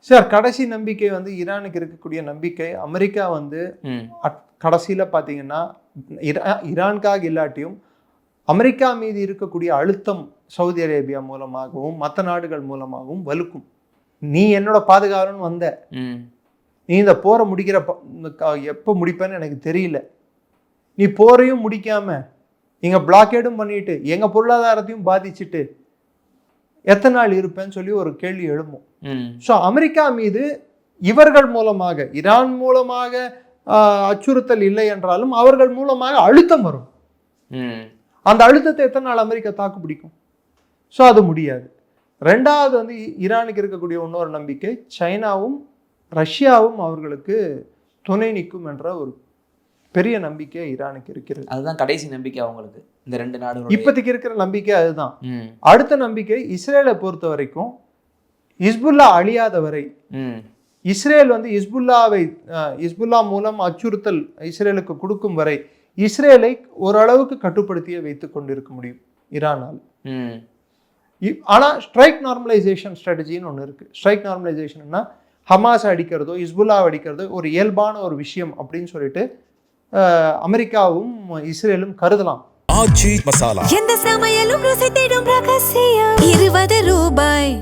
Sir கடைசி நம்பிக்கை வந்து ஈரானுக்கு இருக்கக்கூடிய நம்பிக்கை, அமெரிக்கா வந்து கடைசியில பாத்தீங்கன்னா ஈரானுக்காக இல்லாட்டியும் அமெரிக்கா மீது இருக்கக்கூடிய அழுத்தம் சவுதி அரேபியா மூலமாகவும் மற்ற நாடுகள் மூலமாகவும் வலுக்கும். நீ என்னோட பாதுகாவலன்னு வந்த, நீ இந்த போரை முடிக்கிற எப்போ முடிப்பேன்னு எனக்கு தெரியல, நீ போரையும் முடிக்காம எங்க பிளாக்கேடும் பண்ணிட்டு எங்க பொருளாதாரத்தையும் பாதிச்சுட்டு எத்தனை நாள் இருப்பேன்னு சொல்லி ஒரு கேள்வி எழும்பும். ஸோ அமெரிக்கா மீது இவர்கள் மூலமாக, ஈரான் மூலமாக அச்சுறுத்தல் இல்லை என்றாலும் அவர்கள் மூலமாக அழுத்தம் வரும். அந்த அழுத்தத்தை எத்தனை நாள் அமெரிக்கா தாக்கு பிடிக்கும்? ஸோ அது முடியாது. ரெண்டாவது வந்து ஈரானுக்கு இருக்கக்கூடிய இன்னொரு நம்பிக்கை, சைனாவும் ரஷ்யாவும் அவர்களுக்கு துணை நிற்கும் என்ற ஒரு பெரிய நம்பிக்கை ஈரானுக்கு இருக்கிறது. அதுதான் கடைசி நம்பிக்கை அவங்களுக்கு. இந்த ரெண்டு நாடுகள் இப்போதைக்கு இருக்கிற நம்பிக்கை அதுதான். அடுத்த நம்பிக்கை இஸ்ரேலை பொறுத்த வரைக்கும் ஹிஸ்புல்லா அழியாத வரை, இஸ்ரேல் வந்து ஹிஸ்புல்லா மூலம் அச்சுறுத்தல் இஸ்ரேலுக்கு கொடுக்கும் வரை இஸ்ரேலை ஓரளவுக்கு கட்டுப்படுத்தியே வைத்துக் கொண்டிருக்க முடியும் ஈரானால். ஆனா ஸ்ட்ரைக் நார்மலைசேஷன் ஸ்ட்ராட்டஜின்னு ஒன்று இருக்கு. ஸ்ட்ரைக் நார்மலைசேஷன்னா ஹமாஸ் அடிக்கிறதோ ஹிஸ்புல்லா அடிக்கிறதோ ஒரு இயல்பான ஒரு விஷயம் அப்படின்னு சொல்லிட்டு அமெரிக்காவும் இஸ்ரேலும் கருதலாம். ஆச்சி மசாலா, எந்த சமையலும் ருசி தேடும் ரகசியம், 20 ரூபாய்.